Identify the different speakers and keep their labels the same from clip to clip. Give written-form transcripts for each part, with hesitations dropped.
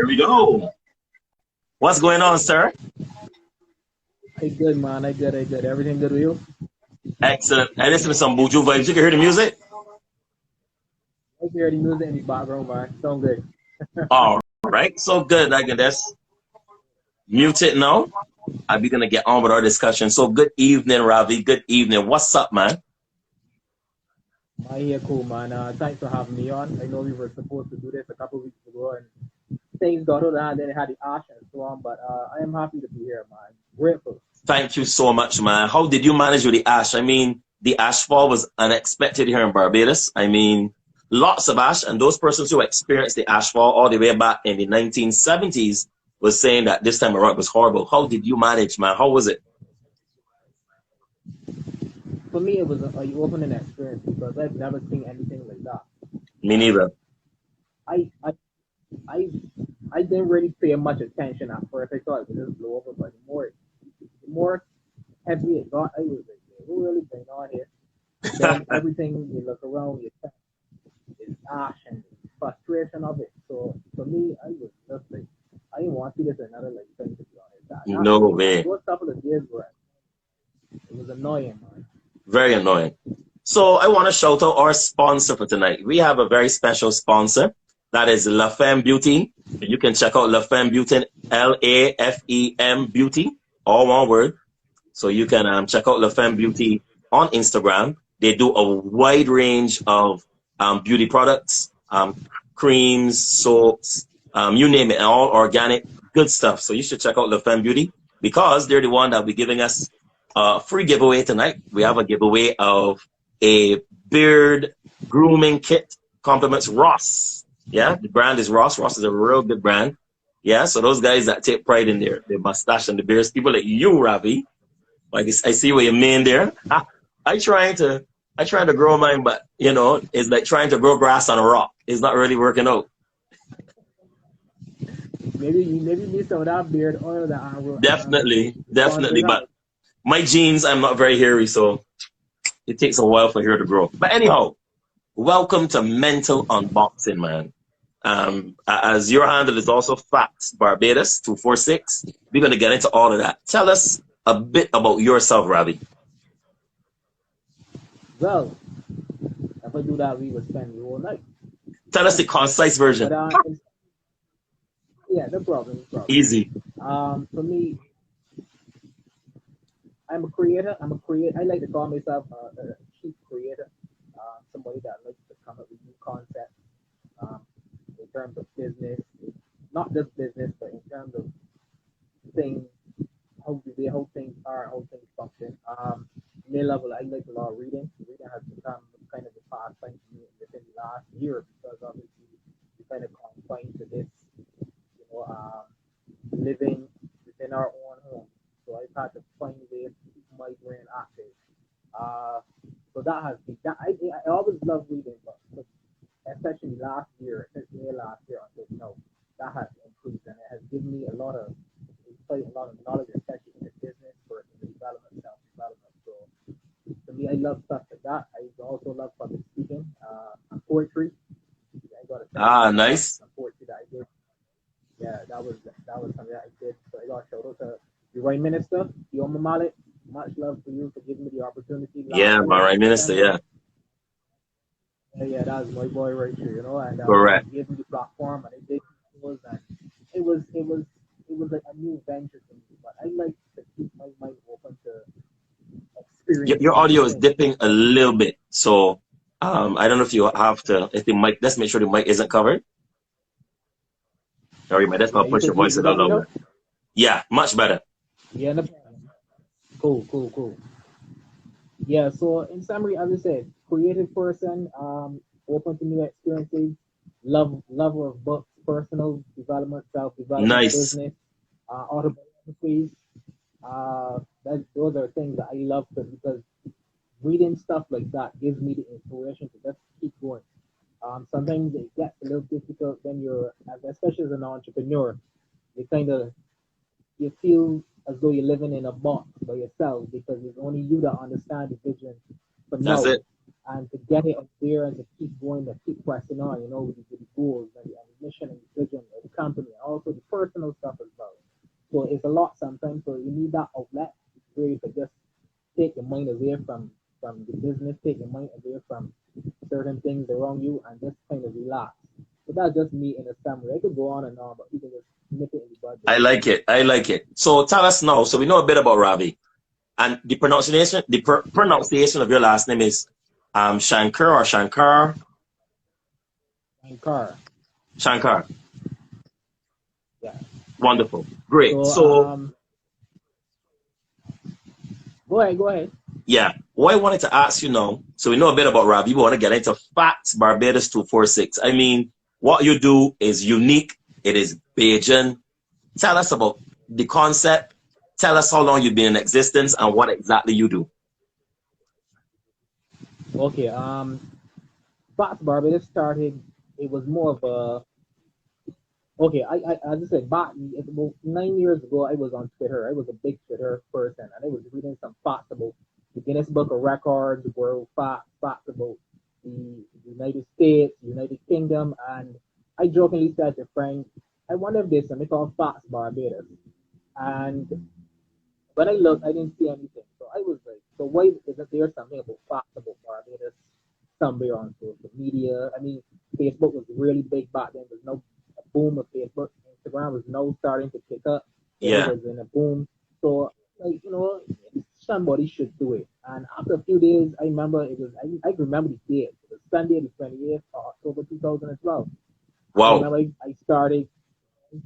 Speaker 1: Here we go. What's going on, sir?
Speaker 2: I good, man. I good. Everything good with you?
Speaker 1: Excellent. I listen to some Buju vibes. You can hear the music?
Speaker 2: I hear the music in the background, man. Sound good.
Speaker 1: All right. So good. I can just mute it now. I'll be going to get on with our discussion. So good evening, Ravi. Good evening. What's up, man?
Speaker 2: My here cool, man. Thanks for having me on. I know we were supposed to do this a couple weeks ago, and things got out of hand. Then it had the ash and so on, but I am happy to be here, man. Grateful.
Speaker 1: Thank you so much, man. How did you manage with the ash? I mean, the ash fall was unexpected here in Barbados. I mean, lots of ash, and those persons who experienced the ash fall all the way back in the 1970s was saying that this time around was horrible. How did you manage, man? How was it?
Speaker 2: For me, it was a eye-opening experience because I've never seen anything like that.
Speaker 1: Me neither.
Speaker 2: I I I, I didn't really pay much attention at first. I thought it would just blow over, but the more heavy it got, I was like, "Yeah, what really going on here?" Then everything you look around, you is ash and frustration of it. So for me, I was just like, I didn't want to see this another like thing to be honest.
Speaker 1: No way.
Speaker 2: Those couple of years were it was annoying, man.
Speaker 1: Very annoying. So I want to shout out our sponsor for tonight. We have a very special sponsor. That is La Femme Beauty. You can check out La Femme Beauty, LAFEM Beauty, all one word. So you can check out La Femme Beauty on Instagram. They do a wide range of beauty products, creams, soaps, you name it, all organic, good stuff. So you should check out La Femme Beauty because they're the one that will be giving us a free giveaway tonight. We have a giveaway of a beard grooming kit, compliments Ross. Yeah, the brand is Ross. Ross is a real good brand. Yeah, so those guys that take pride in their mustache and the beards, people like you, Ravi. Like I see what you mean there. I trying to grow mine, but you know, it's like trying to grow grass on a rock. It's not really working out.
Speaker 2: Maybe you need some of that beard oil that
Speaker 1: Definitely, definitely.
Speaker 2: sponsors
Speaker 1: But
Speaker 2: have.
Speaker 1: my genes, I'm not very hairy, so it takes a while for hair to grow. But anyhow, welcome to Mental Unboxing, man. As your handle is also Facts Barbados 246, we're gonna get into all of that. Tell us a bit about yourself, Ravi.
Speaker 2: Well, if I do that, we would spend the whole night.
Speaker 1: Tell us the concise
Speaker 2: But
Speaker 1: version.
Speaker 2: yeah, no problem, no problem.
Speaker 1: Easy.
Speaker 2: For me, I'm a creator. I'm a creator. I like to call myself a chief creator. Somebody that likes to come up with new concepts um, in terms of business, not just business, but in terms of things, how things are, how things function. Main level, I like a lot of reading. Reading has become kind of a pastime for me within the last year because obviously we kind of confined to this, living within our own home. So I've had to find ways to keep my brain active. Uh, so that has been that. I always love reading, but especially last year, since May last year until now, that has increased and it has given me a lot of insight, a lot of knowledge, especially in the business, personal development, self development. So to me, I love stuff like that. I also love public speaking, and poetry. I got a chance to
Speaker 1: Ah,
Speaker 2: do
Speaker 1: nice.
Speaker 2: some poetry that I did. Yeah, that was something that I did. So I got a shout out to the right minister, Yoma Malik. Much love for you for giving me the opportunity last
Speaker 1: Yeah, my
Speaker 2: year in
Speaker 1: right minister.
Speaker 2: September.
Speaker 1: Yeah,
Speaker 2: Yeah, that was my boy right here, and
Speaker 1: correct.
Speaker 2: he gave me the platform and I did shows and it was like a new venture for me. But I like to keep my mind open to
Speaker 1: Your
Speaker 2: experiencing new
Speaker 1: audio is
Speaker 2: things.
Speaker 1: dipping a little bit, so I don't know if you have to. If the mic, let's make sure the mic isn't covered. Or you might just
Speaker 2: Yeah,
Speaker 1: push your voice a
Speaker 2: you
Speaker 1: little
Speaker 2: got me now?
Speaker 1: louder. Yeah, much better.
Speaker 2: Yeah, no problem. Cool. Yeah, so in summary, as I said, creative person, open to new experiences, lover of books, personal development, self development,
Speaker 1: Nice.
Speaker 2: business, autobiographies. Those are things that I love because reading stuff like that gives me the inspiration to just keep going. Sometimes it gets a little difficult when especially as an entrepreneur, you kind of you feel as though you're living in a box by yourself because it's only you that understand the vision for
Speaker 1: That's
Speaker 2: now.
Speaker 1: it.
Speaker 2: And to get it up there and to keep going, to keep pressing on, with the goals and the mission and the vision, the company, also the personal stuff as well. So it's a lot sometimes. So you need that outlet where you can just take your mind away from the business, take your mind away from certain things around you, and just kind of relax. So that's just me in a summary. I could go on and on, but we can just nip it in the bud
Speaker 1: I
Speaker 2: there.
Speaker 1: like it. I like it. So tell us now. So we know a bit about Ravi, and the pronunciation of your last name is Shankar or Shankar.
Speaker 2: Shankar.
Speaker 1: Shankar.
Speaker 2: Yeah.
Speaker 1: Wonderful. Great.
Speaker 2: So
Speaker 1: So
Speaker 2: go ahead, go ahead.
Speaker 1: yeah, what I wanted to ask you now, so we know a bit about Ravi, we want to get into facts, Barbados 246. I mean, what you do is unique. It is Bajan. Tell us about the concept. Tell us how long you've been in existence and what exactly you do.
Speaker 2: Okay. Fox Barbados started. It was more of a okay. As I said, back about 9 years ago, I was on Twitter. I was a big Twitter person, and I was reading some facts about the Guinness Book of Records, world facts about the United States, United Kingdom, and I jokingly said to friends, I wonder if there's something called Fox Barbados. And when I looked, I didn't see anything. So I was like, so why isn't there something about Fox about Barbados somewhere on social media? I mean, Facebook was really big back then. There's no boom of Facebook. Instagram was now starting to pick up. Twitter
Speaker 1: Yeah.
Speaker 2: was in a boom. So, like, somebody should do it. And after a few days, I remember I remember the date. It was Sunday, the 28th of October 2012. And I
Speaker 1: Wow.
Speaker 2: remember I started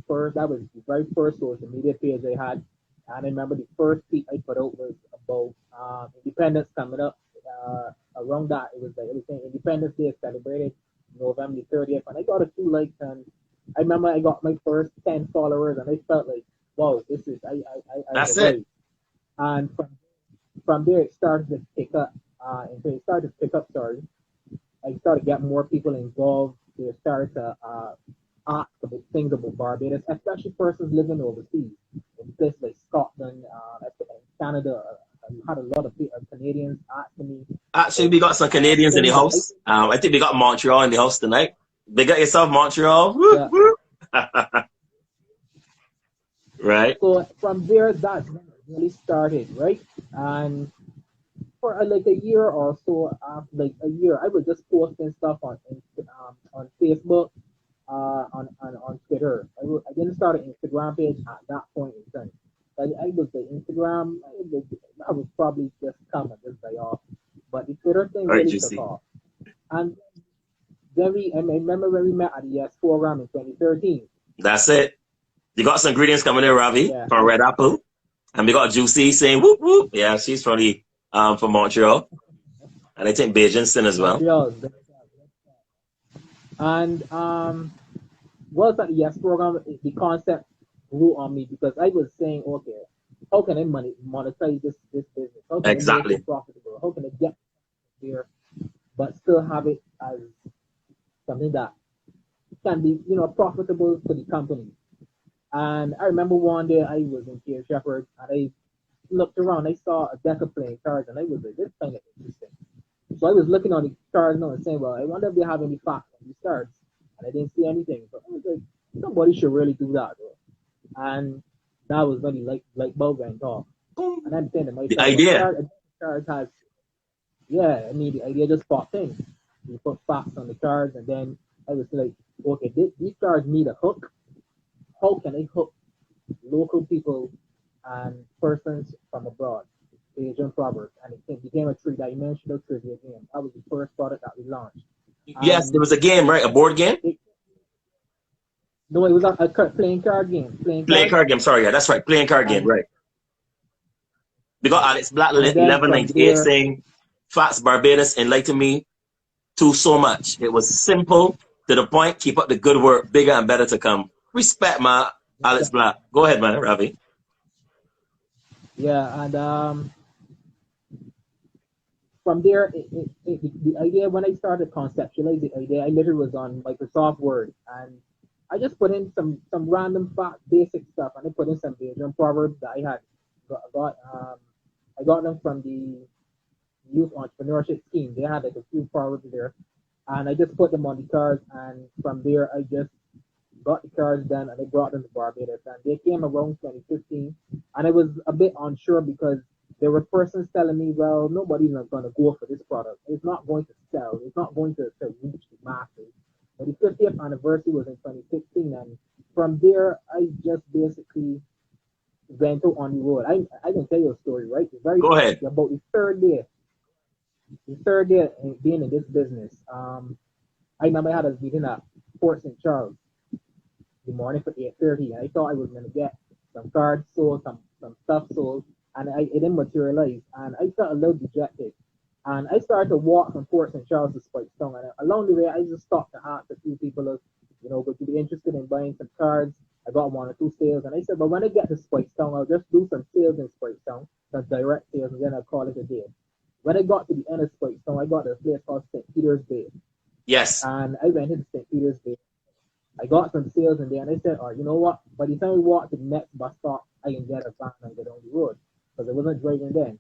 Speaker 2: first, that was the very first social media page I had. And I remember the first tweet I put out was about independence coming up. Around that, it was saying Independence Day is celebrated November 30th, and I got a few likes, and I remember I got my first 10 followers, and I felt like, wow, this is I
Speaker 1: That's it.
Speaker 2: arrived. And from there, it started to pick up. And so it started to pick up. Sorry, I started getting more people involved. They started to ask about things about Barbados, especially persons living overseas in places like Scotland, Canada. I had a lot of Canadians asking me
Speaker 1: Actually,
Speaker 2: about
Speaker 1: we got some Canadians in the
Speaker 2: things that
Speaker 1: house. I think we got Montreal in the house tonight. They got yourself Montreal. Woo,
Speaker 2: yeah.
Speaker 1: woo. Right?
Speaker 2: So from there, that's when it really started, right? And for like a year or so, after like a year, I was just posting stuff on Facebook, on Twitter. I didn't start an Instagram page at that point in time. I was the Instagram. I was probably just coming this day off, but the Twitter thing
Speaker 1: All right,
Speaker 2: really took
Speaker 1: Juicy.
Speaker 2: off. And I remember when we met at the Yes program in 2013.
Speaker 1: That's it. You got some ingredients coming in, Ravi,
Speaker 2: Yeah,
Speaker 1: from Red Apple. And we got Juicy saying whoop whoop. Yeah, she's from Montreal. And I think Beijing as well.
Speaker 2: Montreal. And was at the Yes program, the concept grew on me because I was saying, okay, how can I monetize this business? How can I make
Speaker 1: Exactly.
Speaker 2: it profitable? How can I get there, but still have it as something that can be, profitable for the company? And I remember one day I was in Pierre Shepherd and I looked around. I saw a deck of playing cards and I was like, this kind of interesting. So I was looking on the cards now and saying, well, I wonder if they have any facts on these cards. And I didn't see anything. So I was like, somebody should really do that. Though. And that was when the light bulb went off. And I'm saying to
Speaker 1: The
Speaker 2: myself, well,
Speaker 1: idea.
Speaker 2: cards has, yeah, I mean, the idea just popped in. You put facts on the cards, and then I was like, okay, these cards need a hook. How can I hook local people and persons from abroad? Asian Proverbs, and it became a three-dimensional trivia game. That was the first product that we launched.
Speaker 1: Yes, there
Speaker 2: And
Speaker 1: was a game, right? A board game?
Speaker 2: it, no, it was a playing card game, playing
Speaker 1: Playing
Speaker 2: cards.
Speaker 1: card game. Sorry, yeah, that's right. Playing card game,
Speaker 2: And
Speaker 1: right. We got
Speaker 2: yeah,
Speaker 1: Alex Black
Speaker 2: and then from
Speaker 1: 1198
Speaker 2: there,
Speaker 1: saying, Facts Barbados enlightened me to so much. It was simple, to the point, keep up the good work, bigger and better to come. Respect, man. Alex Black. Go ahead, man, Ravi.
Speaker 2: yeah, and from there, the idea when I started conceptualize the idea, I literally was on Microsoft Word, and I just put in some random fact, basic stuff, and I put in some Bajan proverbs that I had I got them from the youth entrepreneurship scheme. They had like a few proverbs there, and I just put them on the cards, and from there I just got the cars done, and I brought them to Barbados. And they came around 2015, and I was a bit unsure because there were persons telling me, well, nobody's not going to go for this product. It's not going to sell. It's not going to reach the masses. But the 50th anniversary was in 2016, and from there, I just basically went out on the road. I can tell you a story, right?
Speaker 1: Go ahead.
Speaker 2: About the third day being in this business. I remember I had a meeting at Port St. Charles the morning for 8:30, and I thought I was gonna get some cards sold, some stuff sold, and it didn't materialize, and I felt a little dejected. And I started to walk from Port St. Charles to Spikestone, and along the way, I just stopped to ask a few people, would you be interested in buying some cards? I got one or two sales, and I said, but when I get to Spikestone, I'll just do some sales in Spikestone, some direct sales, and then I'll call it a day. When I got to the end of Spikestone, I got to a place called St. Peter's Bay.
Speaker 1: Yes.
Speaker 2: And I went into St. Peter's Bay. I got some sales in there, and I said, oh, you know what? By the time we walk to the next bus stop, I can get a van and get on the road because I wasn't driving then.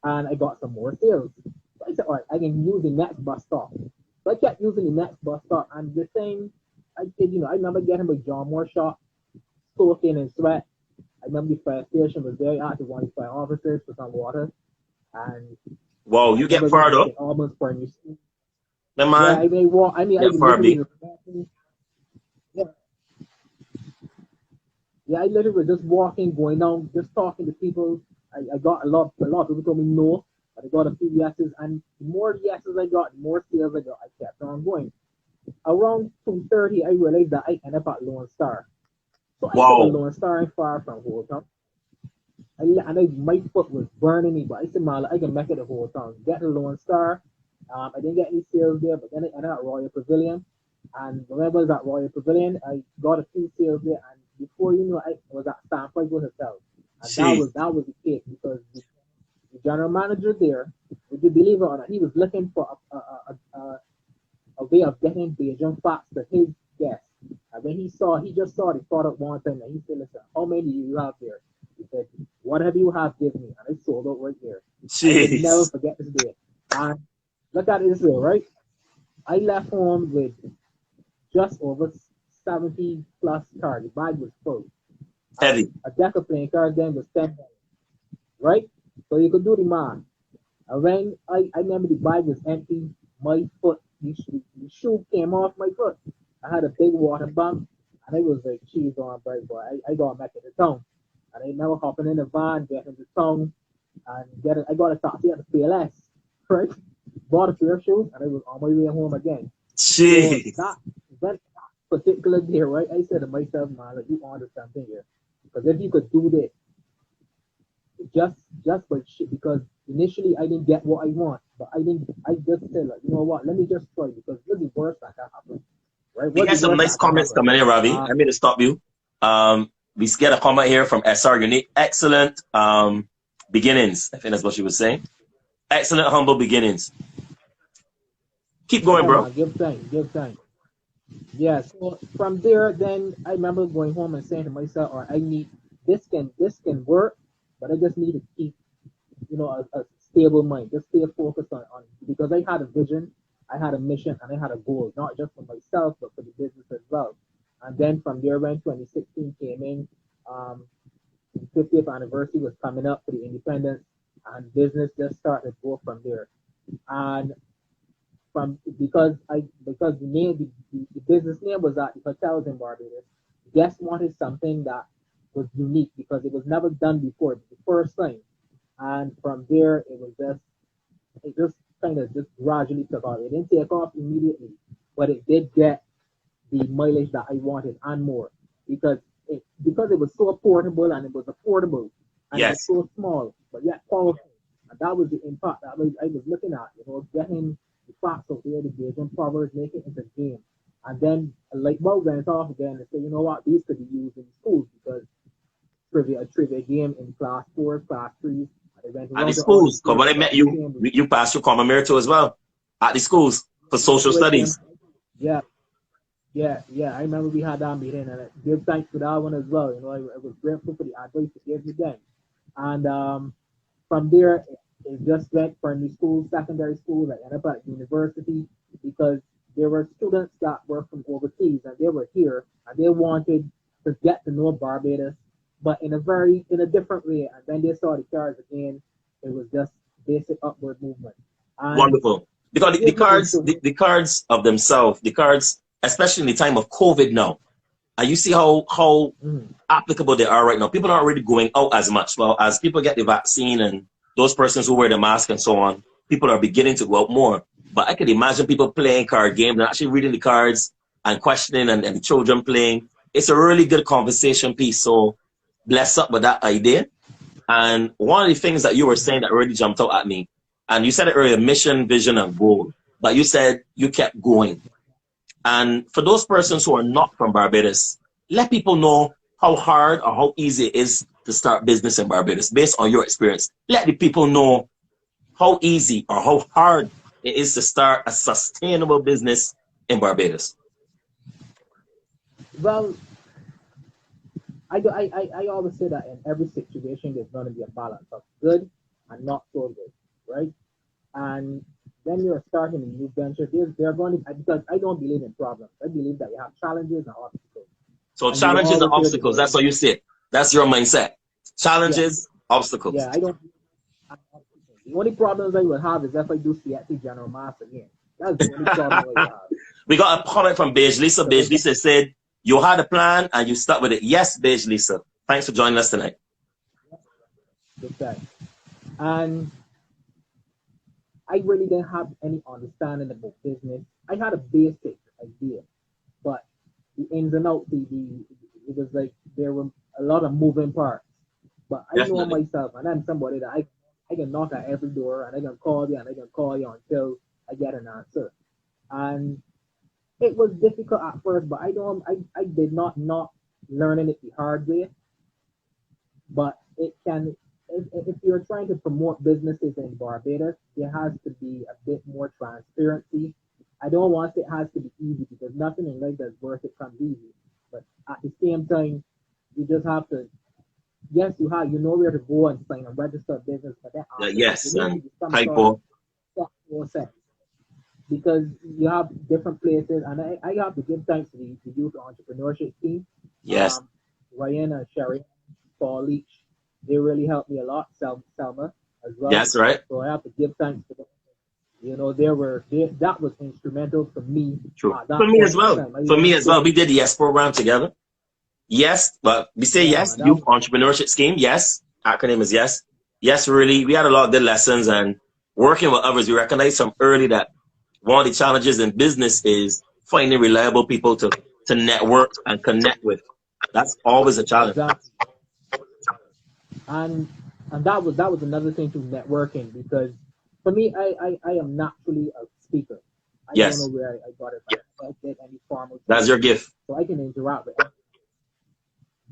Speaker 2: And I got some more sales. So I said, all right, I can use the next bus stop. So I kept using the next bus stop, and the thing I did, I remember getting my John Moore shop, soaking in sweat. I remember the fire station was there. I had to want the fire officers for some water. And
Speaker 1: wow, you get far though.
Speaker 2: Almost for new school.
Speaker 1: Man,
Speaker 2: yeah, I mean, walk. I mean, I literally I literally was just walking, going down, just talking to people. I got a lot of people told me no, but I got a few yeses, and the more yeses I got, the more sales I got. I kept on going. Around 2:30, I realized that I ended up at Lone Star. So I took a Lone Star and far from Holton. My foot was burning me, but I said, man, I can make it the whole time. Get the Lone Star. I didn't get any sales there, but then I ended up at Royal Pavilion. And when I was at Royal Pavilion, I got a few sales there, and before you know, I was at San Francisco Hotel. And that was the case because the general manager there, would you believe it or not, he was looking for a way of getting Beijing facts to his guests. And when he just saw the product one time, and he said, listen, how many do you have there? He said, whatever you have, give me. And I sold out right there. I will never forget this day. And look at this way, right? I left home with just over 70 plus cards. The bag was full.
Speaker 1: Heavy.
Speaker 2: A deck of playing cards then was $10. Right? So you could do the math. And when I remember the bag was empty, my foot, the shoe came off my foot. I had a big water bump, and I was like, cheese on break, boy. I got back at the town. And I remember hopping in the van, getting the town, and I got a taxi at the PLS, right? Bought a pair of shoes, and I was on my way home again.
Speaker 1: Jeez.
Speaker 2: So that particular day, right? I said to myself, man, like, you onto something here. Because if you could do this, just by shit, because initially I didn't get what I want, but I just said, like, you know what, let me just try, because this is worse that can happen. Right?
Speaker 1: We got some nice comments coming in, Ravi. I mean to stop you. We get a comment here from SR Unique. Excellent beginnings. I think that's what she was saying. Excellent humble beginnings. Keep going, bro.
Speaker 2: Man, give thanks. Yeah, so from there, then I remember going home and saying to myself, all right, I need this can work, but I just need to keep, a stable mind, just stay focused on because I had a vision, I had a mission, and I had a goal, not just for myself, but for the business as well. And then from there, when 2016 came in, the 50th anniversary was coming up for the independence, and business just started to go from there. And because the name, the business name was at the hotels in Barbados, guests wanted something that was unique because it was never done before. It was the first time. And from there, it just kind of just gradually took off. It didn't take off immediately, but it did get the mileage that I wanted and more because it was so portable and it was affordable and it was so small, but yet powerful. And that was the impact that I was looking at, getting the facts out there, the Beijing proverbs, make it into a game. And then a light bulb went off again and said, you know what, these could be used in schools because a trivia game in class 4, class 3.
Speaker 1: At the schools, because when I met you passed your common miracle as well at the schools for social studies.
Speaker 2: Yeah, I remember we had that meeting, and I give thanks for that one as well. I was grateful for the advice he gave me then. And from there, it just went primary school, secondary school, I ended up at university because there were students that were from overseas and they were here and they wanted to get to know Barbados, but in a different way. And when they saw the cards again, it was just basic upward movement. And
Speaker 1: Wonderful. Because
Speaker 2: it was
Speaker 1: the cards of themselves, the cards, especially in the time of COVID now, and you see how
Speaker 2: mhm.
Speaker 1: applicable they are right now. People aren't really going out as much. Well, as people get the vaccine and those persons who wear the mask and so on, people are beginning to go out more. But I could imagine people playing card games and actually reading the cards and questioning and the children playing. It's a really good conversation piece. So bless up with that idea. And one of the things that you were saying that really jumped out at me, and you said it earlier, mission, vision, and goal. But you said you kept going. And for those persons who are not from Barbados, let people know how hard or how easy it is to start business in Barbados based on your experience. Let the people know how easy or how hard it is to start a sustainable business in Barbados.
Speaker 2: well, I always say that in every situation there's going to be a balance of good and not so good, right? And when you're starting a new venture, there are going to because I don't believe in problems. I believe that you have challenges and obstacles,
Speaker 1: So
Speaker 2: and you will
Speaker 1: challenges and
Speaker 2: always hear the
Speaker 1: obstacles,
Speaker 2: word.
Speaker 1: that's how you see it. That's your mindset.
Speaker 2: Yeah,
Speaker 1: Challenges,
Speaker 2: yeah.
Speaker 1: obstacles.
Speaker 2: I don't. Have obstacles. The only problems I will have is if I do CXC General Mass again. That's the only problem I will have.
Speaker 1: We got a comment from Beige Lisa.
Speaker 2: Because
Speaker 1: Beige Lisa said, you had a plan and you stuck with it. Yes, Beige Lisa. Thanks for joining us tonight.
Speaker 2: that's that. And I really didn't have any understanding about business. I had a basic idea, but the ins and outs, it was like there were a lot of moving parts. But I know
Speaker 1: Definitely.
Speaker 2: myself, and I'm somebody that I can knock at every door, and I can call you, and I can call you until I get an answer. And it was difficult at first, but I did not learning it the hard way. But it can if you're trying to promote businesses in Barbados, there has to be a bit more transparency. I don't want to say it has to be easy because nothing in life that's worth it comes easy. But at the same time, you just have to yes, you know where to go and sign and register a business, but then after that, there
Speaker 1: Yes,
Speaker 2: needs to
Speaker 1: and
Speaker 2: be some sort of
Speaker 1: typo.
Speaker 2: thought process because you have different places, and I have to give thanks to the youth entrepreneurship team,
Speaker 1: Yes.
Speaker 2: um, Ryan and Sherry, Paul Leach. They really helped me a lot. Selma as well.
Speaker 1: Yes, right.
Speaker 2: So I have to give thanks to them. You know, that was instrumental for me
Speaker 1: True.
Speaker 2: at
Speaker 1: For
Speaker 2: that
Speaker 1: me as
Speaker 2: point in
Speaker 1: well.
Speaker 2: time. I
Speaker 1: For me
Speaker 2: learned
Speaker 1: as
Speaker 2: so
Speaker 1: well. We
Speaker 2: many
Speaker 1: did the
Speaker 2: things.
Speaker 1: Yes program together. Yes, but we say
Speaker 2: Yeah,
Speaker 1: yes,
Speaker 2: man.
Speaker 1: youth entrepreneurship scheme. Yes. Acronym is yes. Yes, really. We had a lot of good lessons and working with others. We recognized from early that one of the challenges in business is finding reliable people to network and connect with. That's always a challenge.
Speaker 2: Exactly. And that was another thing to networking because for me, I am naturally a speaker. I don't know
Speaker 1: Yes,
Speaker 2: where I got it, but I did any formal
Speaker 1: that's your
Speaker 2: training,
Speaker 1: gift.
Speaker 2: so I can interact with.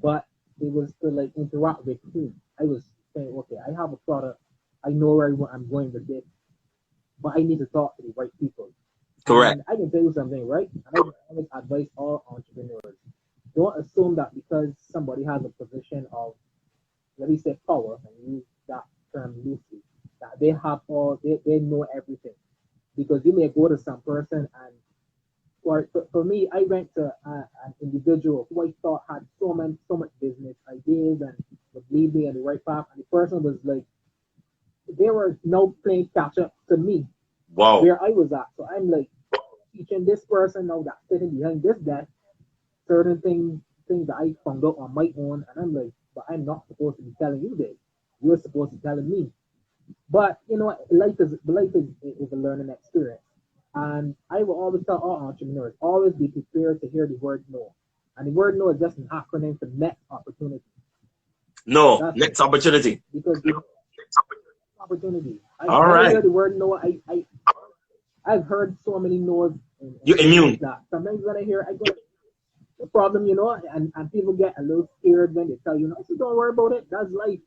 Speaker 2: But it was to like interact with whom. I was saying, okay, I have a product. I know where I'm going with this, but I need to talk to the right people.
Speaker 1: Correct.
Speaker 2: And I can tell you something, right? And I always advise all entrepreneurs: don't assume that because somebody has a position of, let me say, power, and use that term loosely, that they know everything. Because you may go to some person and for me, I went to an individual who I thought had so much business ideas and would lead me in the right path. And the person was like, they were now playing catch up to me
Speaker 1: Wow.
Speaker 2: where I was at. So I'm like teaching this person now that's sitting behind this desk certain things that I found out on my own, and I'm like, but I'm not supposed to be telling you this. You're supposed to be telling me. But you know, life is a learning experience. And I will always tell all entrepreneurs, always be prepared to hear the word no. And the word no is just an acronym for next opportunity.
Speaker 1: No,
Speaker 2: That's it.
Speaker 1: next opportunity.
Speaker 2: Because opportunity.
Speaker 1: All
Speaker 2: When I
Speaker 1: right.
Speaker 2: hear the word no, I've heard so many no's in
Speaker 1: You're
Speaker 2: business
Speaker 1: immune.
Speaker 2: that sometimes when I hear I go, no problem, and people get a little scared when they tell you, no, so don't worry about it. That's life.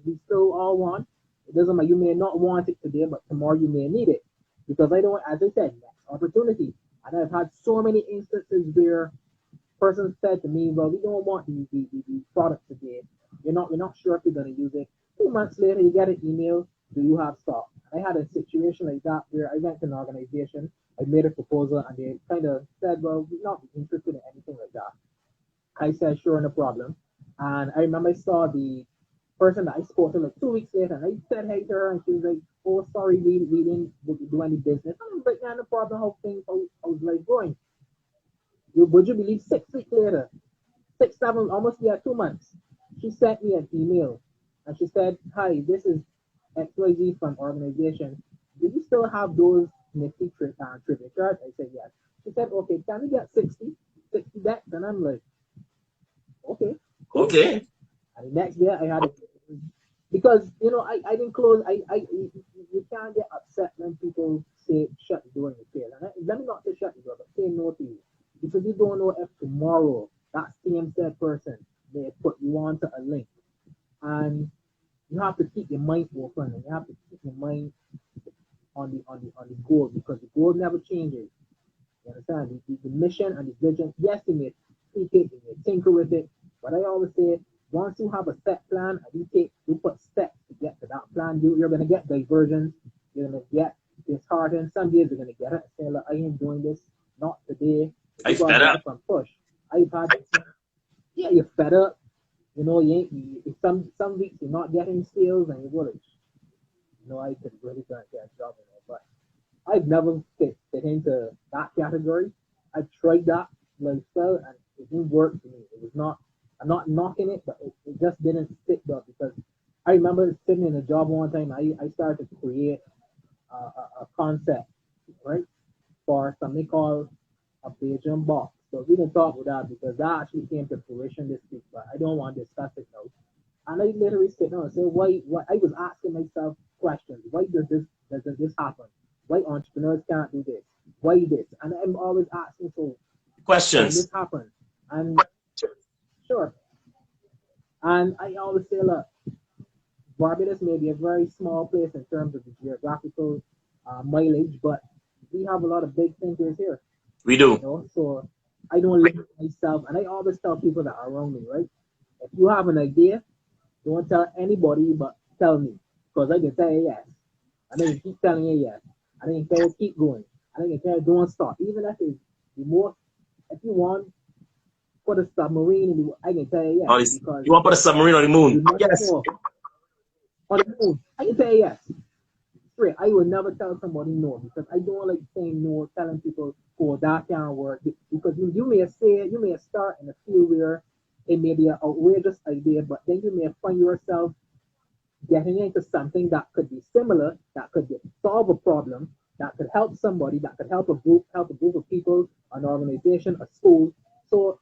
Speaker 2: We still all want. It doesn't matter. You may not want it today, but tomorrow you may need it. Because I don't, as I said, next opportunity. And I've had so many instances where persons said to me, well, we don't want the product today. We're not sure if you're going to use it. 2 months later, you get an email, do you have stock? And I had a situation like that where I went to an organization, I made a proposal, and they kind of said, well, we're not interested in anything like that. I said, sure, no problem. And I remember I saw the person that I spoke to like 2 weeks later, and I said hey to her, and she was like, oh, sorry, we didn't do any business. And I was like, yeah, no problem, how things, how was life going? Would you believe 6 weeks later, 6, 7, almost 2 months, she sent me an email, and she said, hi, this is XYZ from organization. Do you still have those nifty trivia cards? I said, yes. She said, okay, can we get 60 decks? And I'm like, okay, cool.
Speaker 1: Okay.
Speaker 2: And the next day I had it because I didn't close. You can't get upset when people say shut the door in your face. And let me not say shut the door, but say no to you because you don't know if tomorrow that same said person may put you onto a link, and you have to keep your mind open and you have to keep your mind on the goal because the goal never changes. You understand? The mission and the vision, yes, you may tweak it, you may tinker with it, but I always say, once you have a set plan and you put steps to get to that plan, you're going to get diversions, you're going to get disheartened. Some days you're going to get it and say, look, I ain't doing this, not today.
Speaker 1: I fed up.
Speaker 2: From push. I've had, you're fed up. Some weeks you're not getting sales and you're worried. I could really try to get a job, but I've never fit into that category. I tried that lifestyle and it didn't work for me. It was not, I'm not knocking it, but it just didn't fit well because I remember sitting in a job one time, I started to create a concept, right, for something called a Belgian box. So we can talk about that because that actually came to fruition this week, but I don't want to discuss it now. And I literally sit down and say, why I was asking myself questions. Why doesn't this happen? Why entrepreneurs can't do this? Why this? And I'm always asking, so
Speaker 1: questions.
Speaker 2: This happen? And sure. And I always say, look, Barbados may be a very small place in terms of the geographical mileage, but we have a lot of big thinkers here.
Speaker 1: We do.
Speaker 2: So I don't limit myself, and I always tell people that are around me, right? If you have an idea, don't tell anybody, but tell me, because I can tell you yes, and then you keep telling you yes, and then you tell you keep going, and then you tell you don't stop, even if it's the most. If you want put a submarine, I can tell you yes.
Speaker 1: You want to put a submarine on the moon? Yes.
Speaker 2: On the moon, I can tell you yes. Straight, I would never tell somebody no because I don't like saying no, telling people, oh, that can't work. Because you may start in a field where it may be an outrageous idea, but then you may find yourself getting into something that could be similar, that could solve a problem, that could help somebody, that could help a group of people, an organization, a school. So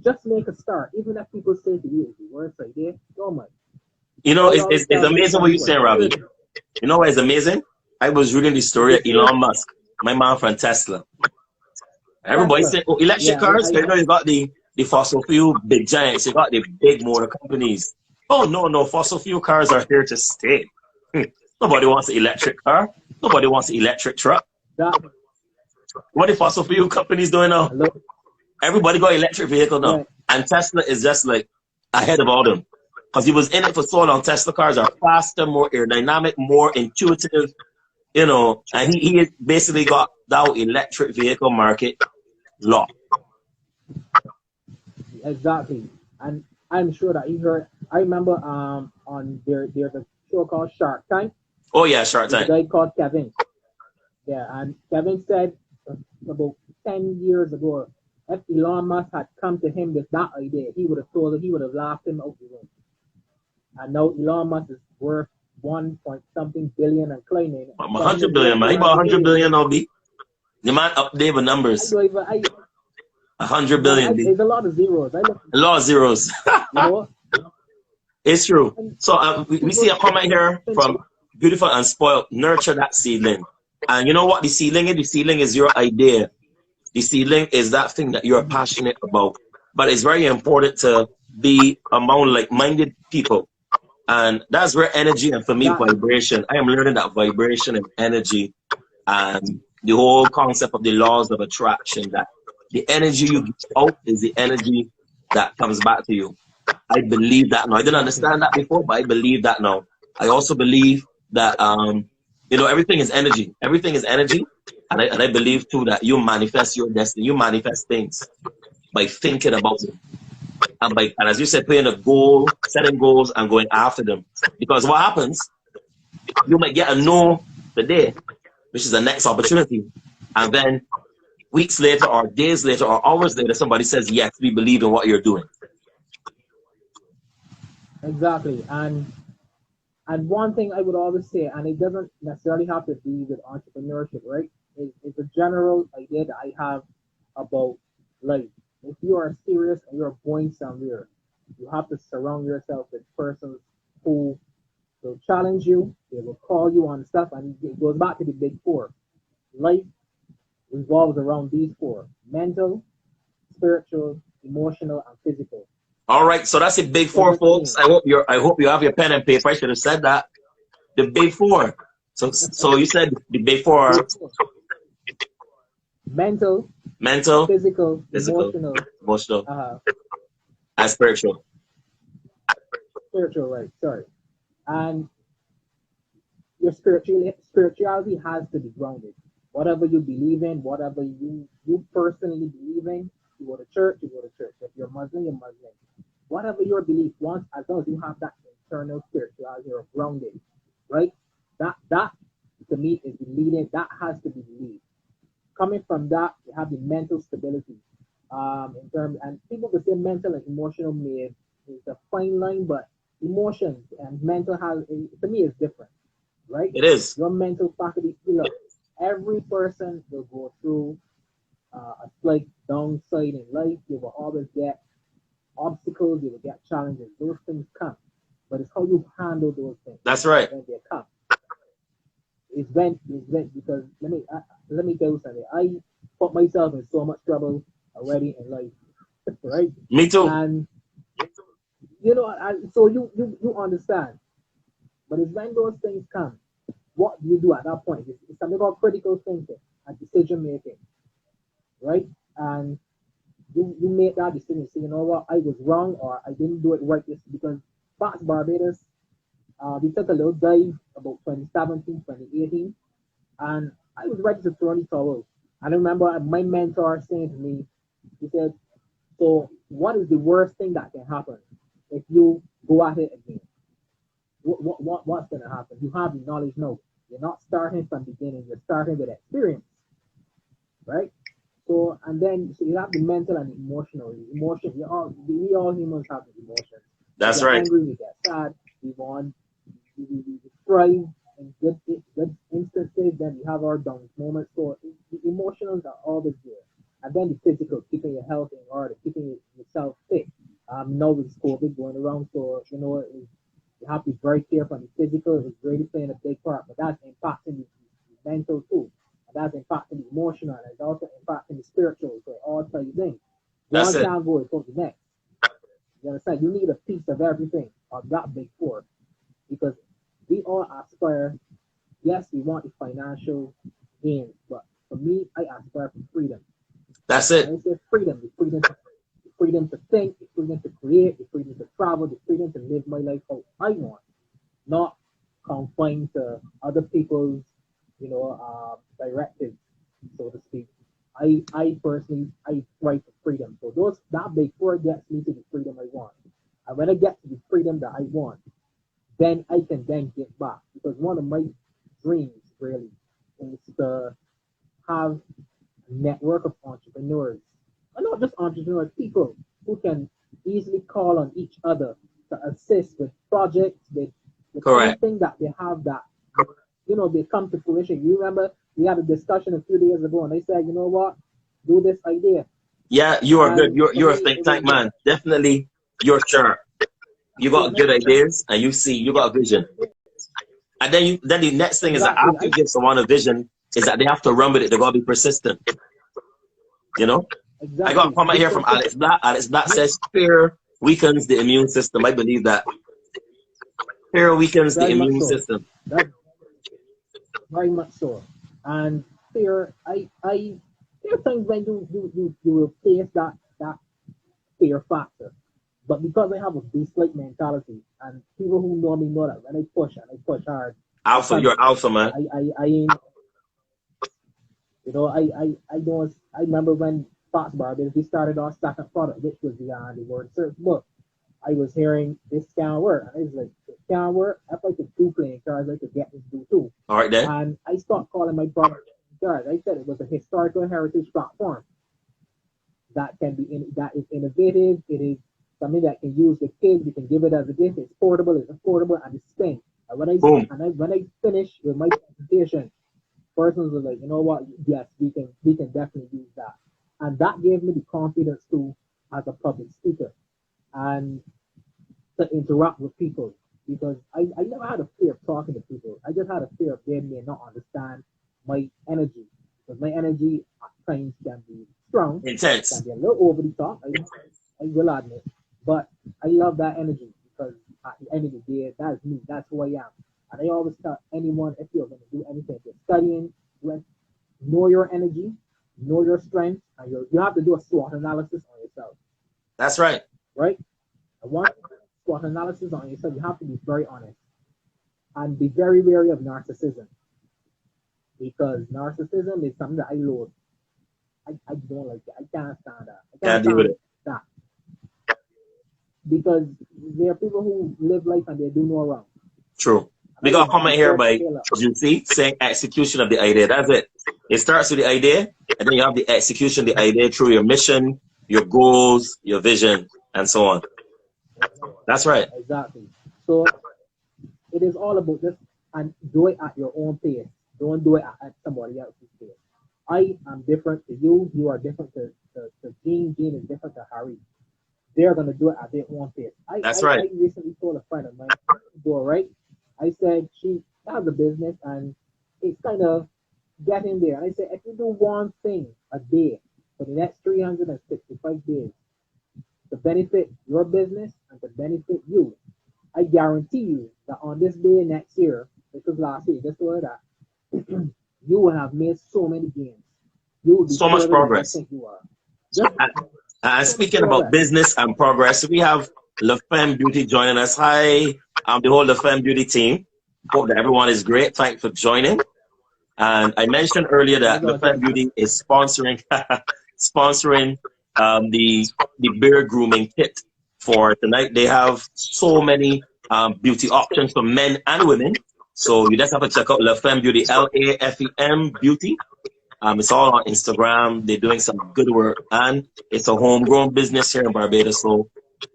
Speaker 2: just make a start, even if people say to you, the worst idea, don't mind.
Speaker 1: It's amazing what you're saying, Ravi. You know what is amazing? I was reading the story of Elon Musk, my man from Tesla. Everybody said, oh, electric cars, you got the fossil fuel big giants, you got the big motor companies. Oh, no, fossil fuel cars are here to stay. Nobody wants an electric car. Nobody wants an electric truck. What are the fossil fuel companies doing now? Everybody got electric vehicle now. Yeah. And Tesla is just like ahead of all them. Because he was in it for so long. Tesla cars are faster, more aerodynamic, more intuitive, and he basically got that electric vehicle market locked.
Speaker 2: Exactly. And I'm sure that he heard, I remember on there's a show called Shark Tank.
Speaker 1: Oh yeah, Shark Tank.
Speaker 2: A guy called Kevin. Yeah, and Kevin said about 10 years ago, if Elon Musk had come to him with that idea, he would have laughed him out the room. And now Elon Musk is worth 1-point-something billion and climbing.
Speaker 1: 100 billion, man. He bought 100 billion now, B. The man up there with numbers. 100 billion, B.
Speaker 2: There's a lot of zeros.
Speaker 1: A lot of zeros. It's true. So we see a comment here from Beautiful and Spoiled. Nurture that seedling. And you know what the seedling is? The seedling is your idea. The seedling is that thing that you're passionate about. But it's very important to be among like-minded people. And that's where energy, and for me, vibration. I am learning that vibration and energy and the whole concept of the laws of attraction, that the energy you give out is the energy that comes back to you. I believe that now. I didn't understand that before, but I believe that now. I also believe that You know, everything is energy. Everything is energy. And I believe too that you manifest your destiny. You manifest things by thinking about them. And as you said, playing a goal, setting goals and going after them. Because what happens, you might get a no today, which is the next opportunity. And then weeks later or days later or hours later, somebody says, yes, we believe in what you're doing.
Speaker 2: Exactly. And one thing I would always say, and it doesn't necessarily have to be with entrepreneurship, right? It's a general idea that I have about life. If you are serious and you're going somewhere, you have to surround yourself with persons who will challenge you, they will call you on stuff, and it goes back to the big four. Life revolves around these four: mental, spiritual, emotional, and physical.
Speaker 1: All right, so that's the big four, folks. I hope you have your pen and paper. I should have said that. The big four. So you said the big four:
Speaker 2: mental,
Speaker 1: mental,
Speaker 2: physical,
Speaker 1: emotional,
Speaker 2: uh,
Speaker 1: and spiritual.
Speaker 2: spiritual, right? Sorry. And your spirituality has to be grounded. Whatever you believe in, whatever you personally believe in, you go to church, you go to church. If you're Muslim, you're Muslim. Whatever your belief, once as long as you have that internal spirituality or grounded, right? That to me is the leading. That has to be the lead. Coming from that, you have the mental stability. In terms, and people could say mental and emotional may is a fine line, but emotions and mental has to me is different, right?
Speaker 1: It is.
Speaker 2: Your mental faculty, look, every person will go through a slight downside in life. You will always get obstacles, you will get challenges. Those things come, but it's how you handle those things.
Speaker 1: That's right.
Speaker 2: When they come, it's when because let me tell you something. I put myself in so much trouble already in life, right?
Speaker 1: Me too.
Speaker 2: And you know, so you understand. But it's when those things come, what do you do at that point? It's something about critical thinking and decision making, right? And you make that decision. You say, you know what, I was wrong or I didn't do it right. This because back to Barbados, we took a little dive about 2017, 2018, and I was ready to throw in the towel. I remember my mentor saying to me, he said, so what is the worst thing that can happen if you go at it again? What's going to happen? You have the knowledge now. You're not starting from the beginning. You're starting with experience, right? So and then so you have the mental and the emotional. The emotion. We all humans have the emotions.
Speaker 1: That's
Speaker 2: we get
Speaker 1: right.
Speaker 2: Angry. We get sad. We want. We thrive in good instances. Then we have our down moments. So the emotions are always there. And then the physical, keeping your health in order, keeping yourself fit. Now with COVID going around, so you know you have to be very careful on the physical. It's really playing a big part, but that's impacting the mental too. And that's impacting the emotional, and it's also impacting the spiritual. So it all ties in. One can't go without the next. You understand? You need a piece of everything of that big four because we all aspire. Yes, we want the financial gains, but for me, I aspire for freedom.
Speaker 1: That's it.
Speaker 2: When I say freedom, the freedom to think, the freedom to create, the freedom to travel, the freedom to live my life how I want, not confined to other people's, directives, so to speak. I personally, I fight for freedom. So that big four gets me to the freedom I want. And when I get to the freedom that I want, then I can then get back. Because one of my dreams really is to have network of entrepreneurs, and not just entrepreneurs, people who can easily call on each other to assist with projects, with anything that they have that they come to fruition. You remember we had a discussion a few days ago, and they said, you know what, do this idea.
Speaker 1: Yeah, you are good. You're a think tank man. Definitely, you're sharp. You got good ideas, and you got a vision. And then the next thing is that after you give someone a vision, is that they have to run with it. They gotta be persistent. You know?
Speaker 2: Exactly.
Speaker 1: I got a comment here from Alex Black. Alex Black says fear weakens the immune system. I believe that. Fear weakens the immune system.
Speaker 2: Very much so. And fear, there are times when you will face that fear factor. But because I have a beast-like mentality, and people who know me know that when I push and I push hard,
Speaker 1: Alpha, you're alpha, man.
Speaker 2: You know, I remember when Fox Barbados, we started our second product, which was the word search book. I was hearing this can't work. And I was like, it can't work. If I could do playing cards, I could get this do too.
Speaker 1: All right, then.
Speaker 2: And I stopped calling my product cards. I said it was a historical heritage platform that that is innovative. It is something that can use with kids. You can give it as a gift. It's portable. It's affordable, and it's thing. And when I finished with my presentation, persons were like, you know what? Yes, we can definitely use that, and that gave me the confidence to as a public speaker and to interact with people, because I never had a fear of talking to people. I just had a fear of they may not understand my energy, because my energy at times can be strong,
Speaker 1: intense,
Speaker 2: can be a little over the top. I will admit, but I love that energy, because at the end of the day, that's me. That's who I am. And I always tell anyone, if you're going to do anything, if you're studying, know your energy, know your strengths, and you have to do a SWOT analysis on yourself.
Speaker 1: That's right.
Speaker 2: Right? And one SWOT analysis on yourself, you have to be very honest and be very wary of narcissism, because narcissism is something that I loathe. I don't like it. I can't stand that. I can't
Speaker 1: deal with it.
Speaker 2: That. Because there are people who live life and they do no wrong.
Speaker 1: True. We got a comment here by Juicy saying execution of the idea. That's it. It starts with the idea, and then you have the execution of the idea through your mission, your goals, your vision, and so on. That's right.
Speaker 2: Exactly. So it is all about this, and do it at your own pace. Don't do it at somebody else's pace. I am different to you. You are different to Gene. Gene is different to Harry. They're going to do it at their own pace.
Speaker 1: That's right.
Speaker 2: I recently told a friend of mine, right? I said she has a business and it's kind of getting there. And I said, if you do one thing a day for the next 365 days to benefit your business and to benefit you, I guarantee you that on this day next year, this was last year, just so that you will have made so many gains. You will be
Speaker 1: so much progress.
Speaker 2: You are.
Speaker 1: And speaking about business and progress, we have La Femme Beauty joining us. Hi, the whole La Femme Beauty team. Hope that everyone is great. Thanks for joining. And I mentioned earlier that La Femme Beauty is sponsoring the beard grooming kit for tonight. They have so many beauty options for men and women. So you just have to check out La Femme Beauty, LAFEM Beauty. It's all on Instagram. They're doing some good work, and it's a homegrown business here in Barbados. So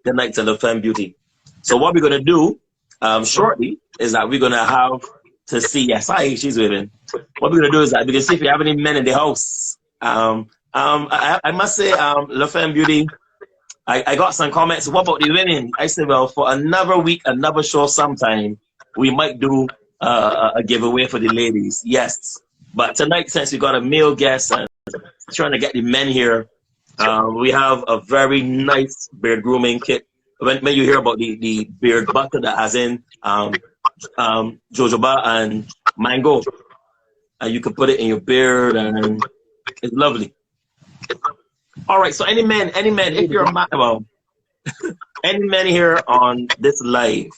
Speaker 1: good night to La Femme Beauty. So what we're gonna do shortly is that we're gonna have to see. Yes, hi, she's waving. What we're gonna do is that we can see if we have any men in the house. I must say, La Femme Beauty, I got some comments. What about the women? I said, well, for another week, another show sometime, we might do a giveaway for the ladies. Yes. But tonight, since we got a male guest and trying to get the men here, we have a very nice beard grooming kit. When you hear about the beard butter that has in jojoba and mango, and you can put it in your beard, and it's lovely. All right, so any men, if you're a man, well, any men here on this live,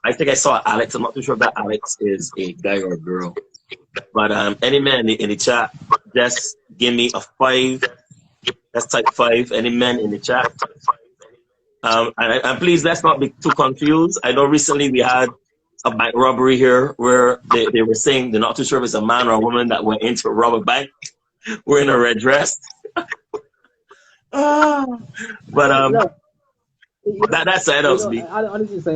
Speaker 1: I think I saw Alex. I'm not too sure if that Alex is a guy or a girl. But any man in the chat, just give me a 5. Let's type 5. Any men in the chat. And please, let's not be too confused. I know recently we had a bank robbery here where they were saying they're not too sure if it's a man or a woman that went into a robber bank. We're in a red dress. But that's the end of me.
Speaker 2: I honestly say,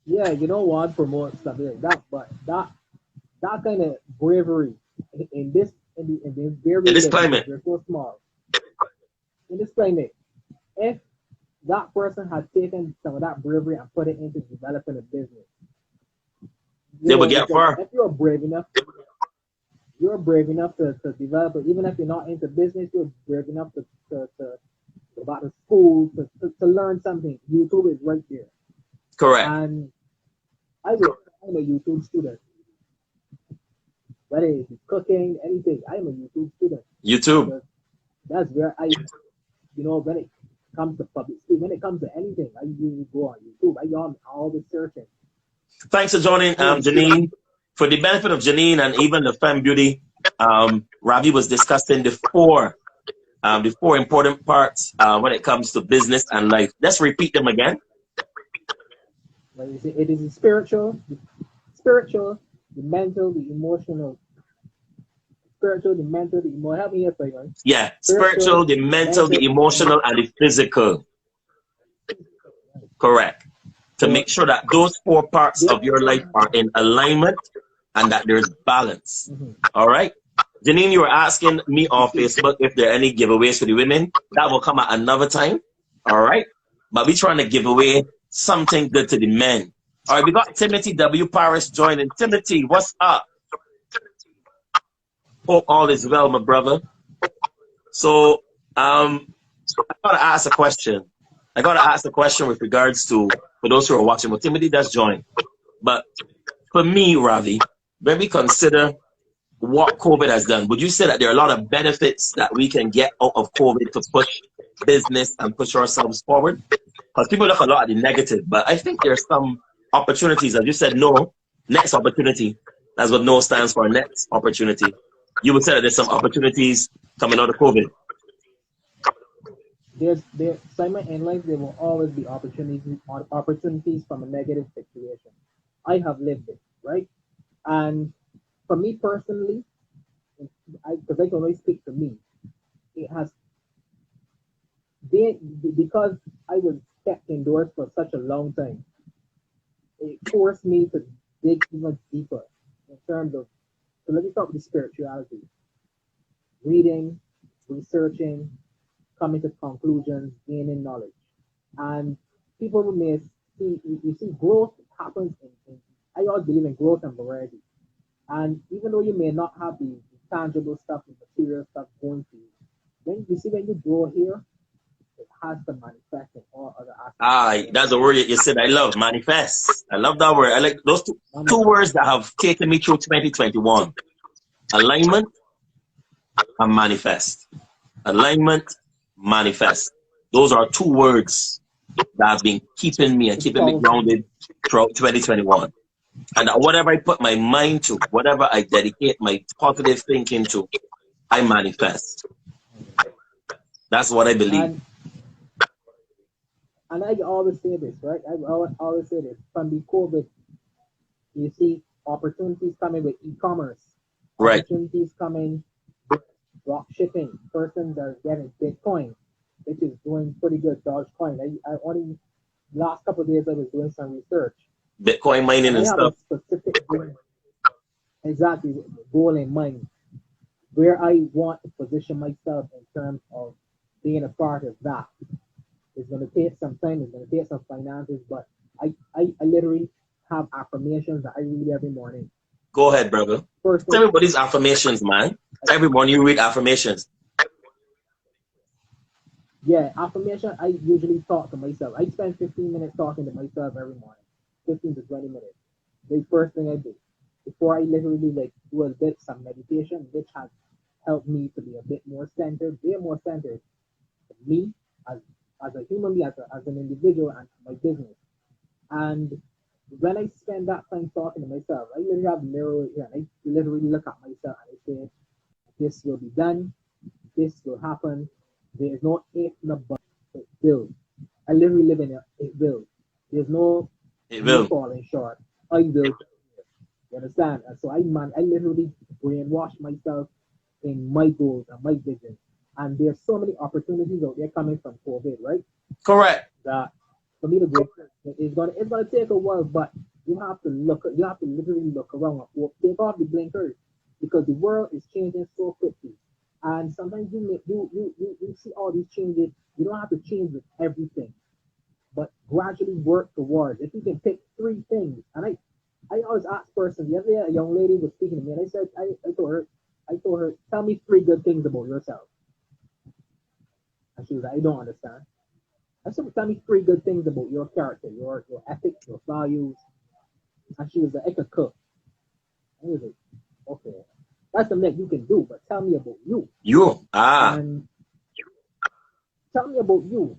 Speaker 2: yeah, you don't want to promote stuff like that, but that kind of bravery in this
Speaker 1: climate,
Speaker 2: they're so small. In this climate, if that person had taken some of that bravery and put it into developing a business,
Speaker 1: they would get far.
Speaker 2: If you're brave enough to develop it, even if you're not into business, you're brave enough to go back to school to learn something. YouTube is right there.
Speaker 1: Correct.
Speaker 2: And I'm a YouTube student. Whether it's cooking, anything, I'm a YouTube student.
Speaker 1: YouTube.
Speaker 2: That's where when it comes to public speaking, when it comes to anything, I usually go on YouTube. I'm always searching.
Speaker 1: Thanks for joining, Janine. For the benefit of Janine and even the Femme Beauty, Ravi was discussing the four important parts when it comes to business and life. Let's repeat them again.
Speaker 2: It is the spiritual, the mental, the emotional. Spiritual, the mental, the emotional. Help me here, Fagan.
Speaker 1: Yeah, spiritual, the mental, the emotional, and the physical. Correct. To make sure that those four parts of your life are in alignment and that there's balance. All right. Janine, you were asking me on Facebook if there are any giveaways for the women. That will come at another time. All right. But we're trying to give away something good to the men. All right. We got Timothy W. Paris joining. Timothy, what's up? Hope all is well, my brother. So, I gotta ask a question. With regards to, for those who are watching, well, Timothy does join. But for me, Ravi, when we consider what COVID has done, would you say that there are a lot of benefits that we can get out of COVID to push business and push ourselves forward? Because people look a lot at the negative, but I think there's some opportunities. As you said, no, next opportunity. That's what no stands for, next opportunity. You would say that there's some opportunities coming out of COVID.
Speaker 2: Simon, in life there will always be opportunities from a negative situation. I have lived it, right? And for me personally, because I can only speak for me, it has been because I was kept indoors for such a long time. It forced me to dig even deeper in terms of. So let me start with the spirituality. Reading, researching, coming to conclusions, gaining knowledge. And people may see, you see growth happens I always believe in growth and variety. And even though you may not have the tangible stuff, the material stuff going to you, when you grow here, it has to manifest in all other aspects.
Speaker 1: That's a word you said I love, manifest. I love that word. I like those two words that have taken me through 2021. Alignment and manifest. Alignment, manifest. Those are two words that have been keeping me grounded throughout 2021. And whatever I put my mind to, whatever I dedicate my positive thinking to, I manifest. That's what I believe.
Speaker 2: And I always say this, right? I always say this. From the COVID, you see opportunities coming with e-commerce.
Speaker 1: Right.
Speaker 2: Opportunities coming with drop shipping. Persons are getting Bitcoin, which is doing pretty good. Dogecoin. I only last couple of days I was doing some research.
Speaker 1: Bitcoin mining and stuff.
Speaker 2: Specific exactly goal in mind where I want to position myself in terms of being a part of that. It's going to take some time. It's going to take some finances, but I literally have affirmations that I read every morning.
Speaker 1: Go ahead, brother. First, tell me about these affirmations, man. Every morning you read affirmations.
Speaker 2: Yeah, affirmation. I usually talk to myself. I spend 15 minutes talking to myself every morning. 15 to 20 minutes. The first thing I do before I literally do a bit some meditation, which has helped me to be a bit more centered, me as a human being, as an individual, and my business. And when I spend that time talking to myself, I literally have a mirror here, and I literally look at myself and I say, "This will be done. This will happen. There is no if, no but. It will." I literally live in it will. There's no falling short. I will. You understand? And so I literally brainwash myself in my goals and my vision. And there's so many opportunities out there coming from COVID, right?
Speaker 1: Correct.
Speaker 2: That for me to go, it's gonna take a while, but you have to literally look around, take off the blinkers, because the world is changing so quickly. And sometimes you see all these changes. You don't have to change with everything, but gradually work towards. If you can pick 3 things, and I always ask persons. The other day, a young lady was speaking to me, and I said, I told her, tell me 3 good things about yourself. And she was like, I don't understand. I said, tell me 3 good things about your character, your ethics, your values. And she was like, I could cook. I was like, okay, that's something that you can do, but tell me about you.
Speaker 1: You.
Speaker 2: And tell me about you.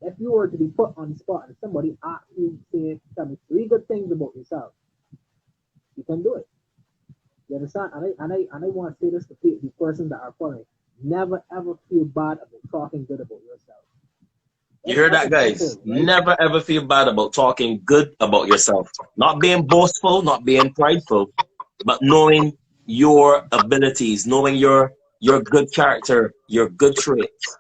Speaker 2: if you were to be put on the spot and somebody asked you, say, tell me 3 good things about yourself, you can do it. You understand? And I want to say this to the persons that are following. Never ever feel bad about talking good about yourself.
Speaker 1: You hear that, guys?
Speaker 2: Right?
Speaker 1: Never ever feel bad about talking good about yourself. Not being boastful, not being prideful, but knowing your abilities, knowing your good character, your good traits,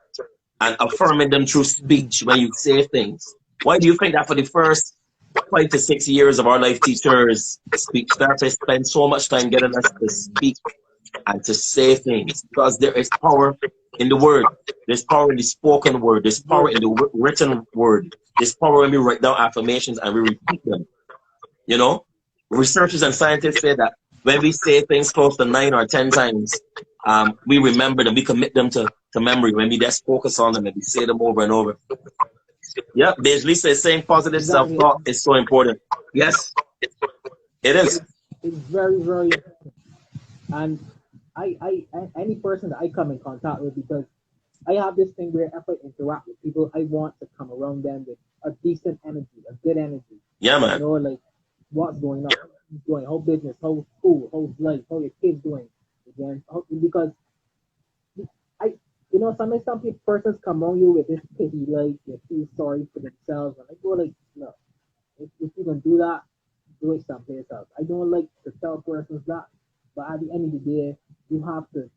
Speaker 1: and affirming them through speech when you say things. Why do you think that for the first 5 to 6 years of our life, teachers, speech therapists spend so much time getting us to speak and to say things? Because there is power in the word. There's power in the spoken word. There's power in the written word. There's power when we write down affirmations and we repeat them. You know, researchers and scientists say that when we say things close to 9 or 10 times, we remember them, we commit them to memory. When we just focus on them and we say them over and over. Yeah, basically says saying positive
Speaker 2: Exactly.
Speaker 1: self-talk is so important. Yes, it is.
Speaker 2: It's very, very important. And any person that I come in contact with, because I have this thing where if I interact with people, I want to come around them with a decent energy, a good energy.
Speaker 1: Yeah, man.
Speaker 2: You know, like what's going on, what's going, how business, how school, how life, how your kids doing, again, because I, you know, sometimes some people persons come around you with this pity, like they feel sorry for themselves, and I go like, no, if you can do that, do it someplace else. I don't like to tell persons that, but at the end of the day, you have to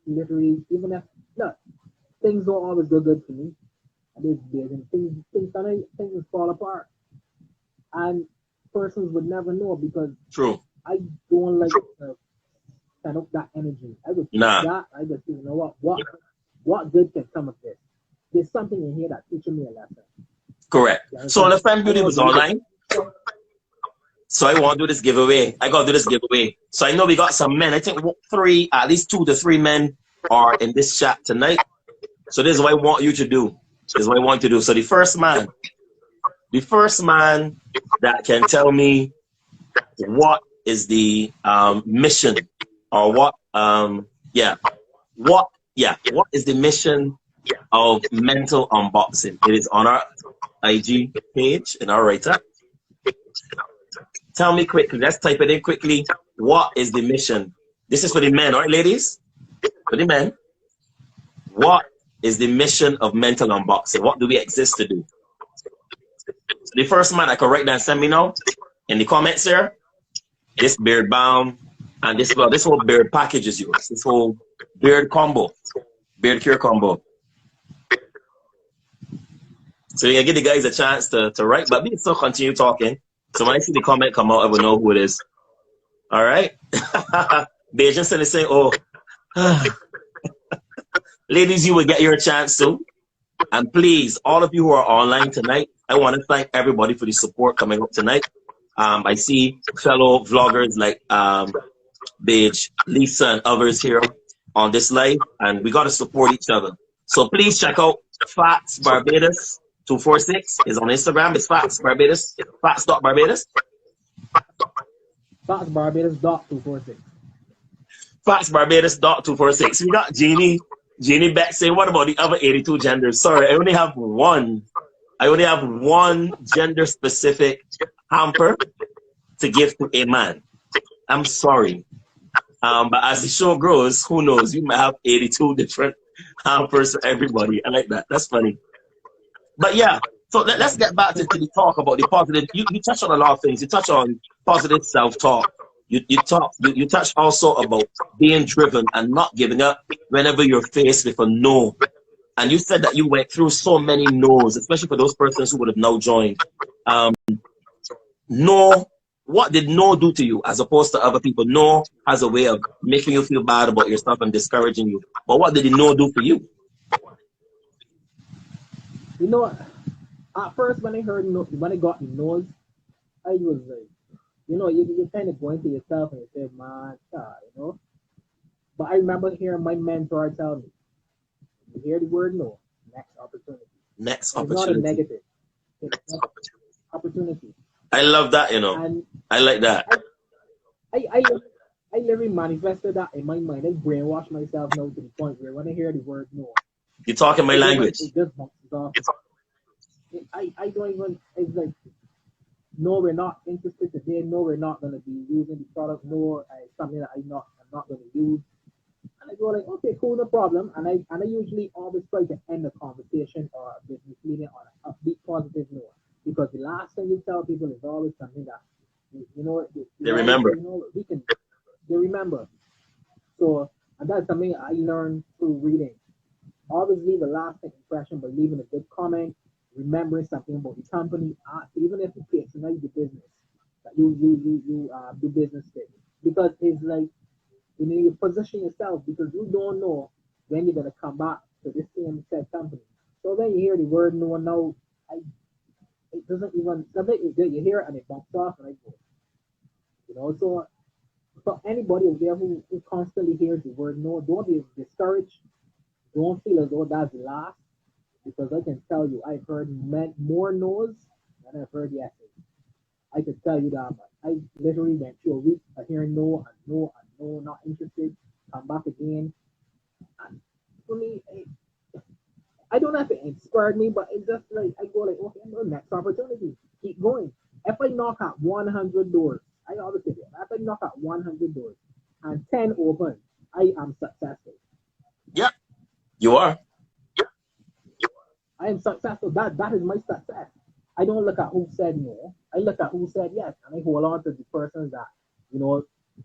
Speaker 2: literally, even if look, things don't always go good for me. And there's days and things fall apart, and persons would never know because
Speaker 1: True.
Speaker 2: I don't like to stand up that energy. I would that. I just you know what good can come of this? There's something in here that teaching me a lesson.
Speaker 1: Correct. So the Fan Beauty was online. So I want to do this giveaway. I got to do this giveaway. So I know we got some men. I think at least 2 to 3 men are in this chat tonight. So this is what I want you to do. This is what I want you to do. So the first man that can tell me what is the mission or what is the mission of mental unboxing? It is on our IG page in our writer. Tell me quickly. Let's type it in quickly. What is the mission? This is for the men, all right, ladies? For the men. What is the mission of mental unboxing? What do we exist to do? So the first man I can write down, send me now in the comments here. This beard balm and this whole beard package is yours. This whole beard combo, beard cure combo. So you give the guys a chance to write, but we still continue talking. So when I see the comment come out, I will know who it is. All right. Beijing said saying, oh, ladies, you will get your chance too. And please, all of you who are online tonight, I want to thank everybody for the support coming up tonight. I see fellow vloggers like Beige, Lisa, and others here on this live, and we got to support each other. So please check out Fats Barbados 246 is on Instagram. It's Fats Barbados, Fats.Barbados.
Speaker 2: Fats Barbados dot 246.
Speaker 1: Fats Barbados dot 246. We got Jeannie Beck saying, what about the other 82 genders? Sorry, I only have one. I only have one gender specific hamper to give to a man. I'm sorry. But as the show grows, who knows? You might have 82 different hampers for everybody. I like that. That's funny. But yeah, so let's get back to the talk about the positive. You touch on a lot of things. You touch on positive self-talk. You touch also about being driven and not giving up whenever you're faced with a no. And you said that you went through so many no's, especially for those persons who would have now joined. No, what did no do to you as opposed to other people? No has a way of making you feel bad about yourself and discouraging you. But what did the no do for you?
Speaker 2: You know what? At first, when I heard no, when I got the no's, I was like, you know, you're kind of going to yourself and you say, man, you know. But I remember hearing my mentor tell me, you hear the word no, next opportunity.
Speaker 1: Next
Speaker 2: opportunity. It's not a negative. It's next opportunity.
Speaker 1: I love that, you know. And I like that.
Speaker 2: I literally manifested that in my mind. I brainwashed myself now to the point where when I hear the word no,
Speaker 1: you're talking my language.
Speaker 2: It just bounces off. I don't even, it's like, no, we're not interested today. No, we're not going to be using the product. No, it's something that I'm not going to use. And I go like, okay, cool, no problem. And I usually always try to end the conversation or a business meeting on a upbeat, positive note. Because the last thing you tell people is always something that,
Speaker 1: They remember.
Speaker 2: They remember. So, and that's something I learned through reading. Always leave a lasting impression by leaving a good comment, remembering something about the company, even if it patronize the business that you do business with. Because it's like, you position yourself because you don't know when you're gonna come back to this same said company. So when you hear the word no, no, it doesn't even something you hear it and it bumps off and I go. So for anybody out there who constantly hears the word no, don't be discouraged. Don't feel as though that's the last, because I can tell you, I've heard more no's than I've heard yeses. I could tell you that much. I literally went through a week of hearing no and no and no, not interested, come back again. And for me, I don't know if it inspired me, but it's just like, I go like, okay, the next opportunity, keep going. If I knock at 100 doors, I always say that, if I knock at 100 doors and 10 open, I am successful.
Speaker 1: Yeah, you are.
Speaker 2: I am successful. That is my success. I don't look at who said no. I look at who said yes, and I hold on to the persons that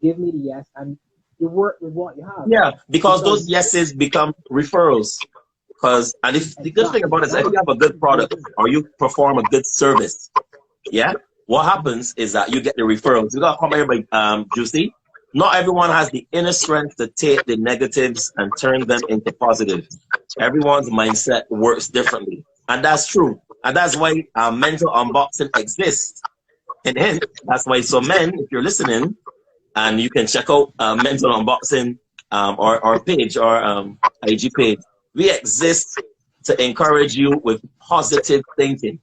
Speaker 2: give me the yes, and you work with what you have.
Speaker 1: Yeah, because those yeses become referrals. And if the good thing about it is, if you have a good product or you perform a good service, yeah, what happens is that you get the referrals. You gotta come here by Juicy. Not everyone has the inner strength to take the negatives and turn them into positives. Everyone's mindset works differently, and that's true. And that's why mental unboxing exists. And hence, that's why some men, if you're listening, and you can check out mental unboxing or page or IG page. We exist to encourage you with positive thinking.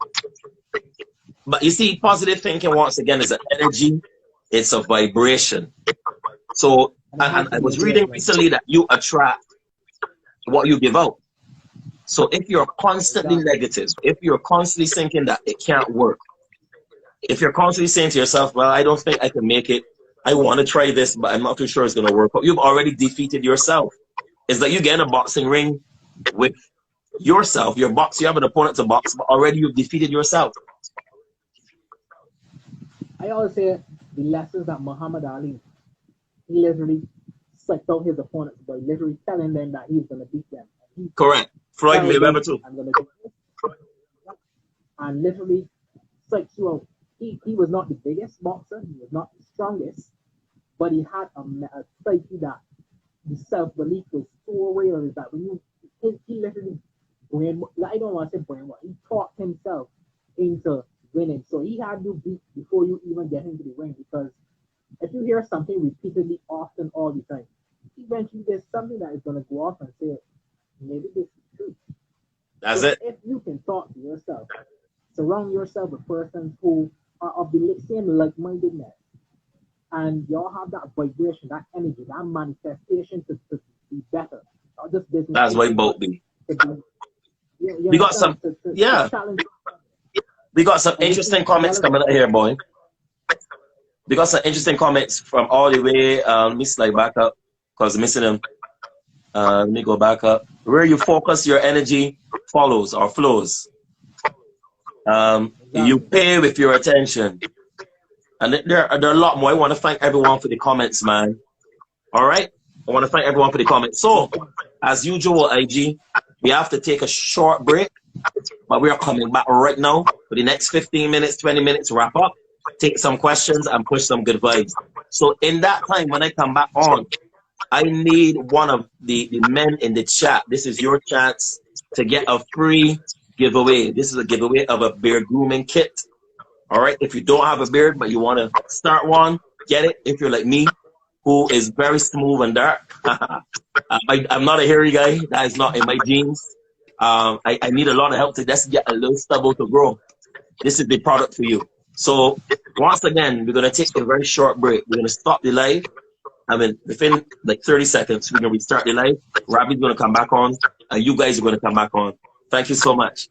Speaker 1: But you see, positive thinking, once again, is an energy. It's a vibration. So, and I was reading recently that you attract what you give out. So if you're constantly negative, if you're constantly thinking that it can't work, if you're constantly saying to yourself, well, I don't think I can make it, I want to try this, but I'm not too sure it's going to work, but you've already defeated yourself. It's like you get in a boxing ring with yourself. You have an opponent to box, but already you've defeated yourself.
Speaker 2: I always say the lessons that Muhammad Ali, he literally psyched out his opponents by literally telling them that he's going to beat them.
Speaker 1: Correct. Floyd Mayweather too.
Speaker 2: I'm going to do this. And literally psyched you out. He was not the biggest boxer. He was not the strongest. But he had a psyche that the self-belief was so real that when he literally I don't want to say brainwash. He taught himself into winning. So he had you beat before you even get into the ring, because if you hear something repeatedly, often, all the time, eventually there's something that is going to go off and say, maybe this is true.
Speaker 1: That's it.
Speaker 2: If you can talk to yourself, surround yourself with persons who are of the same like-mindedness, and y'all have that vibration, that energy, that manifestation to be better. Or just business.
Speaker 1: That's why both be. We got some, we got some interesting comments coming out here, boy. We got some interesting comments from all the way. Let me slide back up because I'm missing them. Let me go back up. Where you focus your energy follows or flows. You pay with your attention. And there are a lot more. I want to thank everyone for the comments, man. All right? I want to thank everyone for the comments. So, as usual, IG, we have to take a short break, but we are coming back right now for the next 15 minutes, 20 minutes, wrap up, take some questions, and push some good vibes. So, in that time, when I come back on, I need one of the men in the chat. This is your chance to get a free giveaway. This is a giveaway of a beard grooming kit. All right, if you don't have a beard but you want to start one, get it. If you're like me, who is very smooth and dark, I'm not a hairy guy. That is not in my genes. I need a lot of help to just get a little stubble to grow. This is the product for you. So once again, we're going to take a very short break. We're going to stop the live. I mean, within like 30 seconds, we're going to restart the live. Ravi's going to come back on, and you guys are going to come back on. Thank you so much.